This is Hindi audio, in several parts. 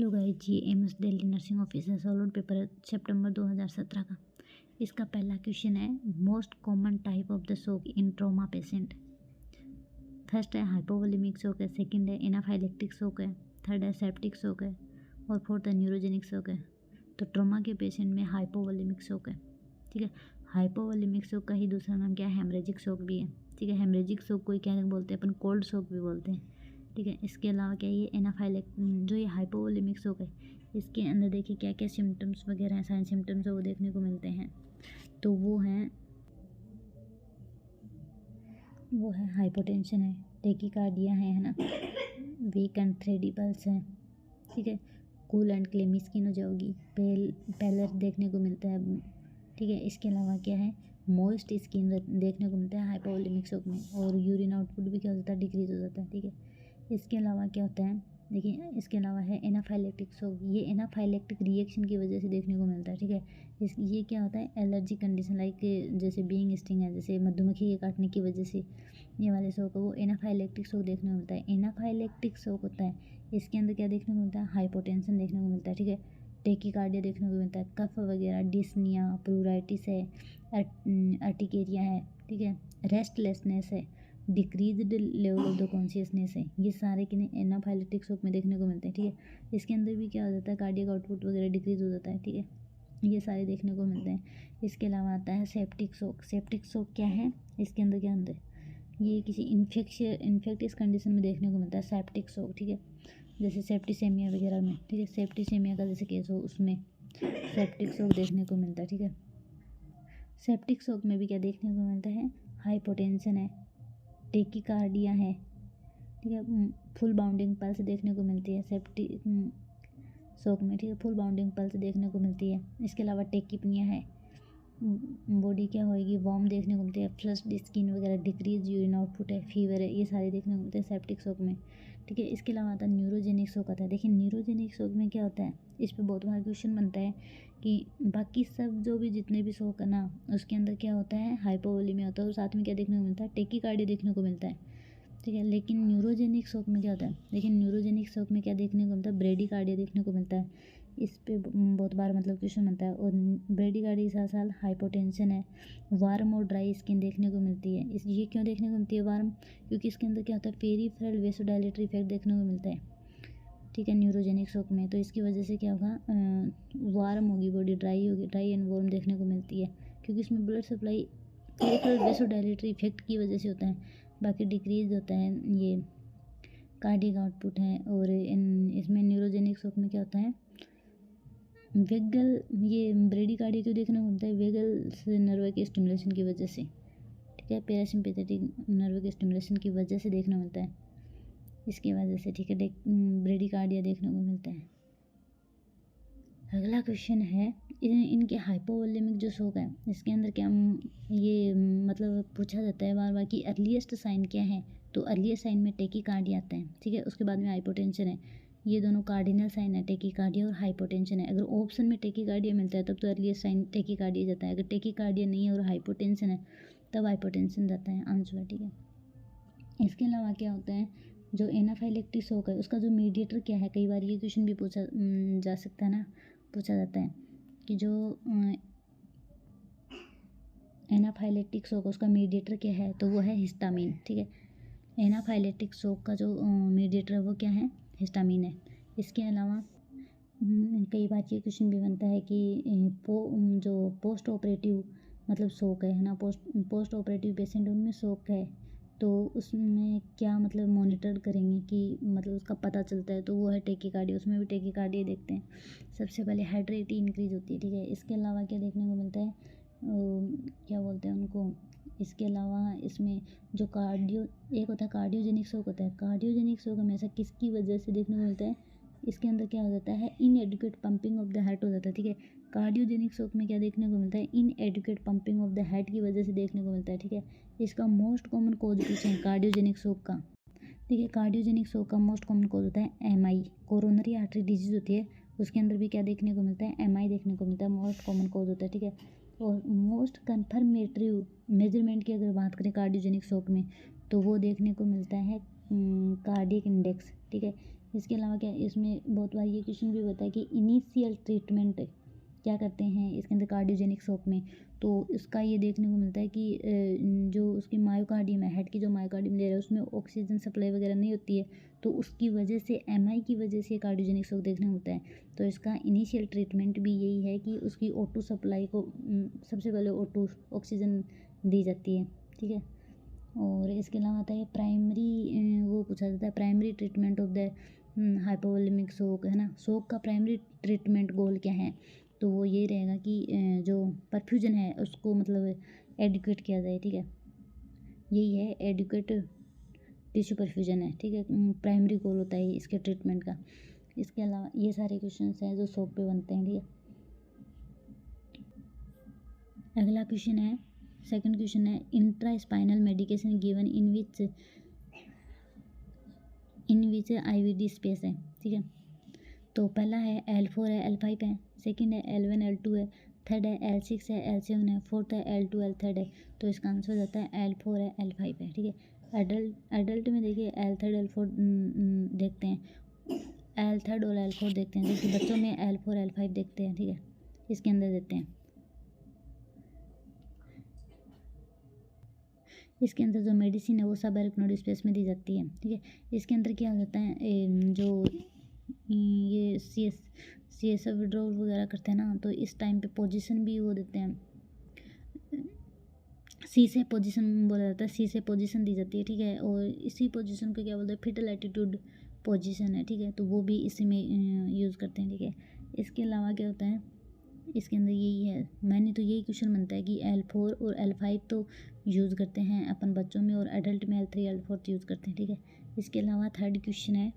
हेलो गाइस, जी AIIMS Delhi nursing officer solved paper सितंबर 2017 का। इसका पहला क्वेश्चन है most common type of the shock in trauma patient. First है हाइपोवोलेमिक शॉक है, सेकंड है एनाफाइलेक्टिक शॉक है, थर्ड है सेप्टिक शॉक है और फोर्थ है न्यूरोजेनिक शॉक है। तो ट्रॉमा के पेशेंट में हाइपोवोलेमिक शॉक है। ठीक है, हाइपोवोलेमिक शॉक का ही दूसरा नाम क्या है, हेमरेजिक शॉक भी है। ठीक है, हेमरेजिक शॉक को क्या बोलते हैं अपन, कोल्ड शॉक भी बोलते हैं। ठीक है, इसके अलावा क्या ये जो ये हाइपोवोलेमिक शॉक है, इसके अंदर देखिए क्या क्या सिम्टम्स वगैरह हैं, साइन सिम्टम्स है वो देखने को मिलते हैं। तो वो है हाइपोटेंशन है, टेकिकार्डिया है ना, वीक एंड थ्रेडी पल्स है। ठीक है, कूल एंड क्लेमी स्किन हो जाओगी, पैलर देखने को मिलता है। ठीक है, इसके अलावा क्या है, मॉइस्ट स्किन देखने को मिलता है हाइपोवोलेमिक शॉक में, और यूरिन आउटपुट भी क्या हो जाता है, डिक्रीज हो जाता है। ठीक है, इसके अलावा क्या होता है, देखिए इसके अलावा है एनाफाइलेक्टिक शॉक। ये एनाफाइलेक्टिक रिएक्शन की वजह से देखने को मिलता है। ठीक है, ये क्या होता है, एलर्जी कंडीशन लाइक जैसे बीइंग स्टिंग है, जैसे मधुमक्खी के काटने की वजह से ये वाले शॉक है वो एनाफाइलेक्टिक शॉक देखने को मिलता है। एनाफाइलेक्टिक शॉक होता है, इसके अंदर क्या देखने को मिलता है, हाइपोटेंशन देखने को मिलता है। ठीक है, टेकिकार्डिया देखने को मिलता है, कफ वगैरह, डिस्निया, प्लूराइटिस है, अर्टिकेरिया है। ठीक है, रेस्टलेसनेस है, decreased level of the consciousness है। ये सारे किन्हें एनाफाइलेक्टिक शॉक में देखने को मिलते हैं। ठीक है, इसके अंदर भी क्या हो जाता है, कार्डियक आउटपुट वगैरह डिक्रीज हो जाता है। ठीक है, ये सारे देखने को मिलते हैं। इसके अलावा आता है सेप्टिक शॉक। सेप्टिक शॉक क्या है, इसके अंदर क्या होता है, ये किसी इन्फेक्टिस कंडीशन में देखने को मिलता है सेप्टिक शॉक। ठीक है, जैसे सेप्टिसेमिया वगैरह में। ठीक है, सेप्टिसेमिया का जैसे केस हो उसमें सेप्टिक शॉक देखने को मिलता है। ठीक है, सेप्टिक शॉक में भी क्या देखने को मिलता है, हाइपोटेंशन है, टेकिकार्डिया है। ठीक है, फुल बाउंडिंग पल्स देखने को मिलती है सेप्टिक शॉक में। ठीक है, फुल बाउंडिंग पल्स देखने को मिलती है। इसके अलावा टेकिपनिया है, बॉडी क्या होएगी, वार्म देखने को मिलती है, फ्लश्ड स्किन वगैरह, डिक्रीज यूरिन आउटपुट है, फीवर है, ये सारे देखने को मिलते हैं सेप्टिक शॉक में। ठीक है, इसके अलावा आता है न्यूरोजेनिक शॉक आता है। देखिए न्यूरोजेनिक शॉक में क्या होता है, इस पर बहुत बार क्वेश्चन बनता है कि बाकी सब जो भी जितने भी शॉक है ना, उसके अंदर क्या होता है, हाइपोवोलेमिया होता है और साथ में क्या देखने को मिलता है, टेकिकार्डिया देखने को मिलता है। ठीक है, लेकिन न्यूरोजेनिक शॉक में क्या होता है, लेकिन न्यूरोजेनिक शॉक में क्या देखने को मिलता है, ब्रेडिकार्डिया देखने को मिलता है। इस पे बहुत बार क्वेश्चन बनता है। और ब्रेडिकार्डिया के साथ साथ हाइपोटेंशन है, वार्म और ड्राई स्किन देखने को मिलती है। ये क्यों देखने को मिलती है वार्म, क्योंकि इसके अंदर क्या होता है, पेरिफेरल वेसोडाइलेटरी इफेक्ट देखने को मिलता है। ठीक है, न्यूरोजेनिक शॉक में, तो इसकी वजह से क्या होगा, वार्म होगी बॉडी, ड्राई होगी, ड्राई एंड वार्म देखने को मिलती है, क्योंकि इसमें ब्लड सप्लाई पेरिफेरल वेसोडाइलेटरी इफेक्ट की वजह से होता है। बाकी डिक्रीज होता है ये कार्डियक आउटपुट है। और इसमें न्यूरोजेनिक शॉक में क्या होता है, वेगल, ये ब्रेडिकार्डिया क्यों देखने को मिलता है, वेगल नर्व के स्टिमुलेशन की वजह से। ठीक है, पैरासिम्पैथेटिक नर्व के स्टिमुलेशन की वजह से देखने को मिलता है, इसकी वजह से। ठीक है, ब्रेडिकार्डिया देखने को मिलता है। अगला क्वेश्चन है, इनके हाइपोवोलेमिक जो शॉक है, इसके अंदर क्या ये पूछा जाता है बार बार कि अर्लीस्ट साइन क्या है। तो अर्लीस्ट साइन में टेकिकार्डिया आता है। ठीक है, उसके बाद में हाइपोटेंशन है। ये दोनों कार्डिनल साइन है, टेकिकार्डिया और हाइपोटेंशन है। अगर ऑप्शन में टेकिकार्डिया मिलता है तब तो अर्लीस्ट साइन टेकिकार्डिया जाता है। अगर टेकिकार्डिया नहीं है और हाइपोटेंशन है तब हाइपोटेंशन जाता है आंसर। ठीक है, इसके अलावा क्या होता है, जो एनाफाइलेक्टिक शॉक है उसका जो मीडिएटर क्या है, कई बार ये क्वेश्चन भी पूछा जा सकता है ना, पूछा जाता है कि जो एनाफाइलेक्टिक शॉक उसका मीडिएटर क्या है, तो वो है हिस्टामिन। ठीक है, एनाफाइलेक्टिक शॉक का जो मीडिएटर है वो क्या है, हिस्टामिन है। इसके अलावा कई बार ये क्वेश्चन भी बनता है कि जो पोस्ट ऑपरेटिव शॉक है ना, पोस्ट ऑपरेटिव पेशेंट उनमें शॉक है तो उसमें क्या मॉनिटर करेंगे कि उसका पता चलता है, तो वो है टेकिकार्डिया। उसमें भी टेकिकार्डिया देखते हैं। सबसे पहले हार्ट रेट इंक्रीज होती है। ठीक है, इसके अलावा क्या देखने को मिलता है, क्या बोलते हैं उनको, इसके अलावा इसमें जो एक होता है कार्डियोजेनिक शॉक होता है। कार्डियोजेनिक शॉक हमेशा किसकी वजह से देखने को मिलता है, इसके अंदर क्या हो जाता है, inadequate pumping of the heart हो जाता है। ठीक है, कार्डियोजेनिक शॉक में क्या देखने को मिलता है, inadequate pumping of the heart की वजह से देखने को मिलता है। ठीक है, इसका मोस्ट कॉमन कॉज पूछे हैं कार्डियोजेनिक शॉक का। ठीक है, कार्डियोजेनिक शॉक का मोस्ट कॉमन कॉज होता है एमआई, कोरोनरी आर्टरी डिजीज होती है, उसके अंदर भी क्या देखने को मिलता है, एमआई देखने को मिलता है, मोस्ट कॉमन कॉज होता है। ठीक है, और मोस्ट कन्फर्मेटरी मेजरमेंट की अगर बात करें कार्डियोजेनिक शॉक में तो वो देखने को मिलता है कार्डियक इंडेक्स, ठीक है। इसके अलावा क्या है, इसमें बहुत बार ये क्वेश्चन भी होता है कि इनिशियल ट्रीटमेंट क्या करते हैं इसके अंदर कार्डियोजेनिक शॉक में, तो इसका ये देखने को मिलता है कि जो उसकी मायोकार्डियम है, हेड की जो मायोकार्डियम लेयर है उसमें ऑक्सीजन सप्लाई वगैरह नहीं होती है, तो उसकी वजह से एमआई की वजह से कार्डियोजेनिक शॉक देखने को मिलता है। तो इसका इनिशियल ट्रीटमेंट भी यही है कि उसकी O2 सप्लाई को सबसे पहले O2 ऑक्सीजन दी जाती है, ठीक है। और इसके अलावा आता है प्राइमरी, वो पूछा जाता है primary treatment of the hypovolaemic shock, है ना। शॉक का प्राइमरी ट्रीटमेंट गोल क्या है, तो वो ये रहेगा कि जो परफ्यूजन है उसको मतलब एडुकेट किया जाए, ठीक है। यही है एडुकेट टिश्यू परफ्यूजन है, ठीक है। प्राइमरी गोल होता है इसके ट्रीटमेंट का। इसके अलावा ये सारे क्वेश्चन हैं जो शॉक पे बनते हैं, ठीक है। अगला क्वेश्चन है, सेकंड क्वेश्चन है, intra spinal medication given in which IVD space है, ठीक है। तो पहला है L4 है, L5 है, सेकंड है L1 L2 है, थर्ड है L6 है, L7 है, फोर्थ है L2 L3 है। तो इसका आंसर हो जाता है L4 है, L5 है, ठीक है। एडल्ट में देखिए L3 L4 देखते हैं, L3 और L4 देखते हैं, जबकि बच्चों में L4 L5 देखते हैं, ठीक है। इसके अंदर देते हैं, इसके अंदर जो मेडिसिन है वो सब एरिकनोड स्पेस में दी जाती है, ठीक है। इसके अंदर क्या हो जाता है, जो ये सी एस एफ विड्रॉल वगैरह करते हैं ना, तो इस टाइम पे पोजीशन भी वो देते हैं, सी से पोजीशन बोला जाता है, सी से पोजीशन दी जाती है, ठीक है। और इसी पोजीशन को क्या बोलते हैं, फिटल एटीट्यूड पोजीशन है, ठीक है। तो वो भी इसी में यूज़ करते हैं, ठीक है। इसके अलावा क्या होता है, इसके अंदर यही है, मैंने तो यही क्वेश्चन बनता है कि L4 और L5 तो यूज़ करते हैं अपन बच्चों में, और एडल्ट में L3 L4 यूज़ करते हैं, ठीक है। इसके अलावा थर्ड क्वेश्चन है,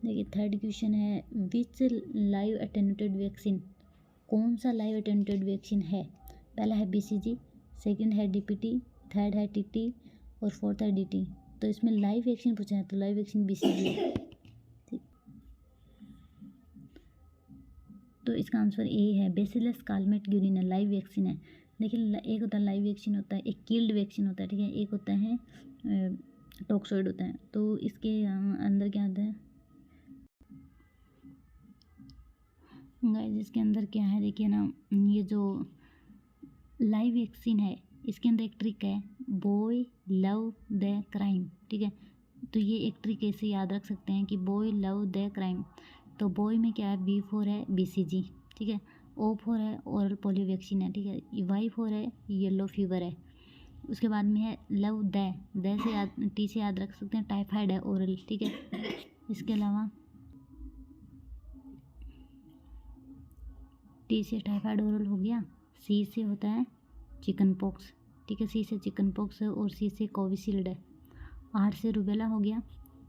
देखिए थर्ड क्वेश्चन है, विच लाइव अटेन्यूएटेड वैक्सीन, कौन सा लाइव अटेन्यूएटेड वैक्सीन है। पहला है BCG, सेकंड है DPT, थर्ड है TT और फोर्थ है DT। तो इसमें लाइव वैक्सीन पूछा है, तो लाइव वैक्सीन BCG है, ठीक। तो इसका आंसर ए है, बेसिलस कालमेट ग्यूरिना लाइव वैक्सीन है। देखिए एक होता है लाइव वैक्सीन होता है, एक किल्ड वैक्सीन होता है, ठीक है, एक होता है टॉक्सोइड होता है। तो इसके अंदर क्या आता है गाइस, इसके अंदर क्या है देखिए ना, ये जो लाइव वैक्सीन है इसके अंदर एक ट्रिक है, बॉय लव द क्राइम, ठीक है। तो ये एक ट्रिक ऐसे याद रख सकते हैं कि बॉय लव द क्राइम। तो बॉय में क्या है, B4 है BCG, ठीक है। O4 है ओरल पोलियो वैक्सीन है, ठीक है। Y4 है येलो फीवर है। उसके बाद में है लव द से याद, T से याद रख सकते हैं टाइफाइड है ओरल, ठीक है। इसके अलावा T से टाइफाइड ओरल हो गया, C से होता है चिकन पॉक्स, ठीक है, C से चिकन पॉक्स है, और C से कोविशील्ड है। R से रूबेला हो गया,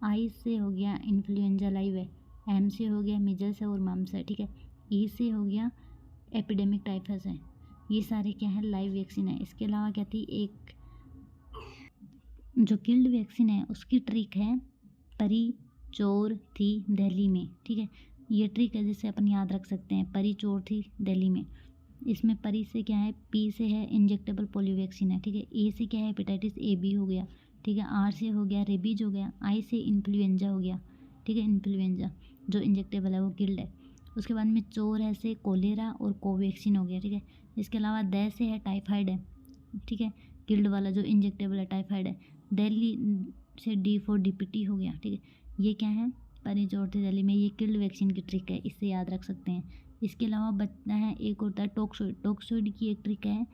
I से हो गया इन्फ्लुएंजा लाइव है, M से हो गया मीजल्स है और मम्स है, ठीक है। E से हो गया एपिडेमिक टाइफस है। ये सारे क्या है, लाइव वैक्सीन है। इसके अलावा क्या थी, एक जो किल्ड वैक्सीन है उसकी ट्रिक है, परी चोर थी दिल्ली में, ठीक है। ये ट्रिक है जिसे अपन याद रख सकते हैं, परी चोर थी दिल्ली में। इसमें परी से क्या है, P से है इंजेक्टेबल पोलियो वैक्सीन है, ठीक है। A से क्या है, हेपेटाइटिस AB हो गया, ठीक है। R से हो गया रेबीज हो गया, I से इन्फ्लुएंजा हो गया, ठीक है। इन्फ्लुएंजा जो इंजेक्टेबल है वो किल्ड है। उसके बाद में चोर है से कोलेरा और कोवैक्सीन हो गया, ठीक है। इसके अलावा द से है टाइफाइड है, ठीक है, किल्ड वाला जो इंजेक्टेबल है टाइफाइड है। दिल्ली से D4 DPT हो गया, ठीक है। ये क्या है, परी चोर थी दिल्ली में, ये किल्ड वैक्सीन की ट्रिक है, इससे याद रख सकते हैं। इसके अलावा बचता है एक होता है टॉक्सोइड। टॉक्सोइड की एक ट्रिक है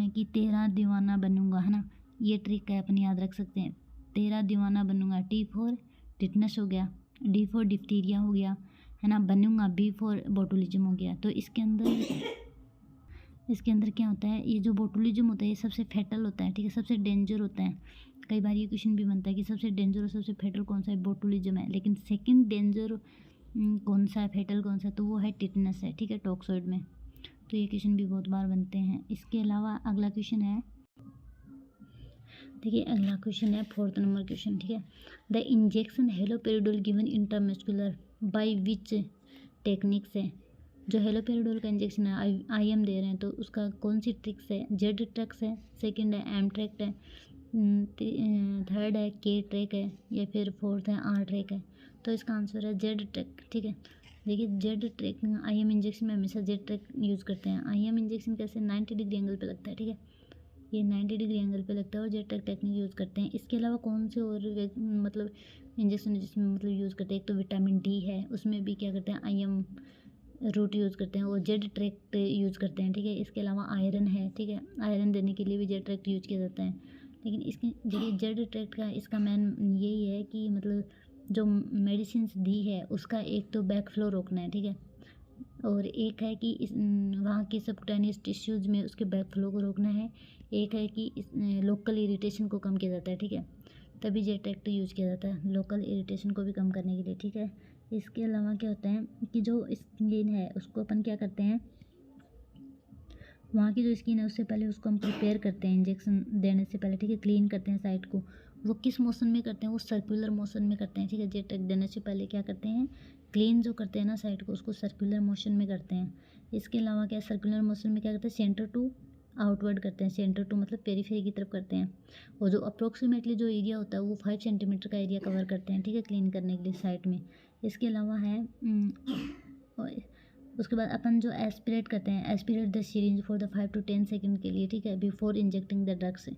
कि तेरा दीवाना बनूंगा, है ना। ये ट्रिक है अपन याद रख सकते हैं, तेरा दीवाना बनूंगा। T4 टिटनस हो गया, D4 डिप्थीरिया हो गया, है ना, बनूंगा। B4 बोटुलिज्म हो गया। तो इसके अंदर क्या होता है, ये जो बोटुलिज्म होता है ये सबसे फैटल होता है, ठीक है, सबसे डेंजर होता है। कई बार ये क्वेश्चन भी बनता है कि सबसे डेंजर और सबसे फैटल कौन सा है, बोटुलिज्म है। लेकिन सेकंड डेंजर कौन सा है, फैटल कौन सा है, तो वो है टिटनस है, ठीक है, टॉक्सोइड में। तो ये क्वेश्चन भी बहुत बार बनते हैं। इसके अलावा अगला क्वेश्चन है, देखिए अगला क्वेश्चन है फोर्थ नंबर क्वेश्चन, ठीक है। The injection haloperidol given intramuscular by which techniques है। जो हेलोपेरिडोल का इंजेक्शन है IM दे रहे हैं, तो उसका कौन सी ट्रिक्स है, जेड ट्रिक्स है, सेकंड है एम ट्रिक्स है, थर्ड है के ट्रैक है, या फिर फोर्थ है आर ट्रैक है। तो इसका आंसर है जेड ट्रैक। ठीक है, देखिए जेड ट्रैक IM इंजेक्शन में हमेशा जेड ट्रैक यूज़ करते हैं। IM इंजेक्शन कैसे 90 डिग्री एंगल पे लगता है। ठीक है, ये 90 डिग्री एंगल पे लगता है और जेड ट्रैक टेक्निक यूज़ करते हैं। इसके अलावा कौन से और मतलब इंजेक्शन जिसमें मतलब यूज़ करते हैं, एक तो विटामिन डी है, उसमें भी क्या करते हैं IM रूट यूज़ करते हैं और जेड ट्रैक्ट यूज़ करते हैं। ठीक है, इसके अलावा आयरन है। ठीक है, आयरन देने के लिए भी जेड ट्रैक्ट यूज़ किया जाता है। लेकिन इसके देखिए जेड ट्रैक्ट का इसका मेन यही है कि मतलब जो मेडिसिन दी है उसका एक तो बैक फ्लो रोकना है। ठीक है, और एक है कि इस वहाँ की सबक्यूटेनियस टिश्यूज़ में उसके बैक फ्लो को रोकना है। एक है कि इस लोकल इरिटेशन को कम किया जाता है। ठीक है, तभी जेड ट्रैक्ट यूज़ किया जाता है लोकल इरिटेशन को भी कम करने के लिए। ठीक है, इसके अलावा क्या होता है कि जो स्किन है उसको अपन क्या करते हैं, वहाँ की जो स्किन है उससे पहले उसको हम प्रिपेयर करते हैं इंजेक्शन देने से पहले। ठीक है, क्लीन करते हैं साइड को। वो किस मोशन में करते हैं, वो सर्कुलर मोशन में करते हैं। ठीक है, जेट ट्रैक देने से पहले क्या करते हैं, क्लीन जो करते हैं ना साइड को, उसको सर्कुलर मोशन में करते हैं। इसके अलावा क्या सर्कुलर मोशन में क्या करते हैं, सेंटर टू आउटवर्ड करते हैं। सेंटर टू मतलब पेरीफेरी की तरफ करते हैं। और जो अप्रोक्सीमेटली जो एरिया होता है वो 5 सेंटीमीटर का एरिया कवर करते हैं। ठीक है, क्लीन करने के लिए साइड में। इसके अलावा है उसके बाद अपन जो एस्पिरेट करते हैं, aspirate the syringe for the 5 to 10 second के लिए। ठीक है, before injecting the drugs,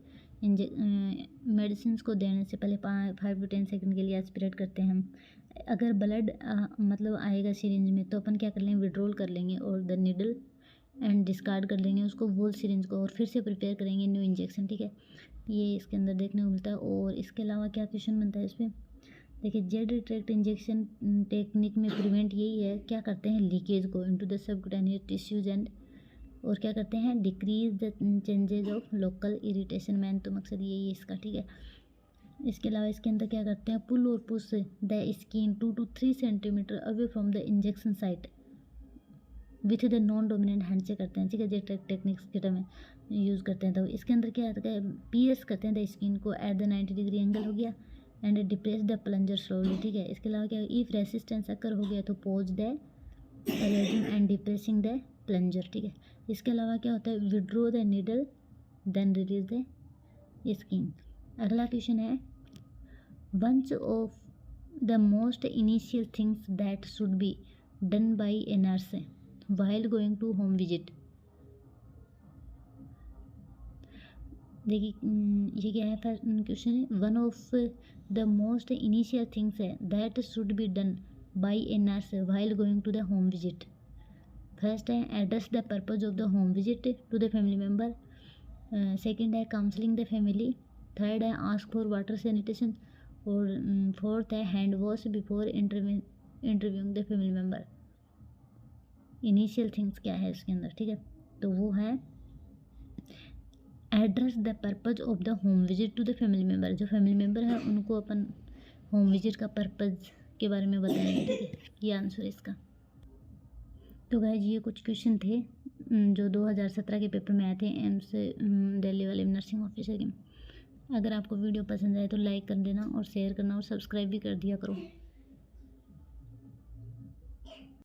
medicine को देने से पहले 5 to 10 सेकेंड के लिए एस्पिरेट करते हैं हम। अगर ब्लड मतलब आएगा सिरिंज में तो अपन क्या कर लेंगे, विड्रॉल कर लेंगे और द निडल एंड डिस्कार्ड कर लेंगे उसको वोल सिरिंज को, और फिर से प्रिपेयर करेंगे न्यू इंजेक्शन। ठीक है, ये इसके अंदर देखने को मिलता है। और इसके अलावा क्या क्वेश्चन बनता है इस पर, देखिए जेड ट्रैक्ट इंजेक्शन टेक्निक में प्रिवेंट यही है, क्या करते हैं, लीकेज को into the subcutaneous tissues and, और क्या करते हैं, decrease the changes of local irritation. Man तो मकसद यही है इसका। ठीक है, इसके अलावा इसके अंदर क्या करते हैं, पुल और push the skin 2 to 3 centimetre away from the injection site with the non dominant hand से करते हैं। ठीक है, जेड ट्रैक टेक्निक्स के टाइम यूज़ करते हैं। तो इसके अंदर क्या आता है, PS करते हैं द स्किन को एट द 90 डिग्री एंगल हो गया and depress the plunger slowly. ठीक है, इसके अलावा क्या, इफ रेसिस्टेंस अकर हो गया तो पोज द एलर्जिंग एंड डिप्रेसिंग द प्लंजर। ठीक है, इसके अलावा क्या होता है, withdraw the needle then release the skin. अगला क्वेश्चन है, once of the most initial things that should be done by a nurse while going to home visit. देखिए ये क्या है, फर्स्ट क्वेश्चन है, one of the most initial things है that should be done by a nurse while going to the home visit. First है address the purpose of the home visit to the family member. Second है काउंसलिंग द फैमिली। थर्ड है आस्क फॉर वाटर सैनिटेशन। और फोर्थ है hand wash before interviewing the family member. Initial things क्या है इसके अंदर, ठीक है, तो वो है address the purpose of the home visit to the family member. जो फैमिली मेम्बर है उनको अपन होम विजिट का पर्पज के बारे में बताएंगे। ठीक है, ये आंसर है इसका। तो गाइज ये कुछ क्वेश्चन थे जो 2017 के पेपर में आए थे एम्स दिल्ली वाले नर्सिंग ऑफिसर के। अगर आपको वीडियो पसंद आए तो लाइक कर देना और शेयर करना और सब्सक्राइब भी कर दिया करो।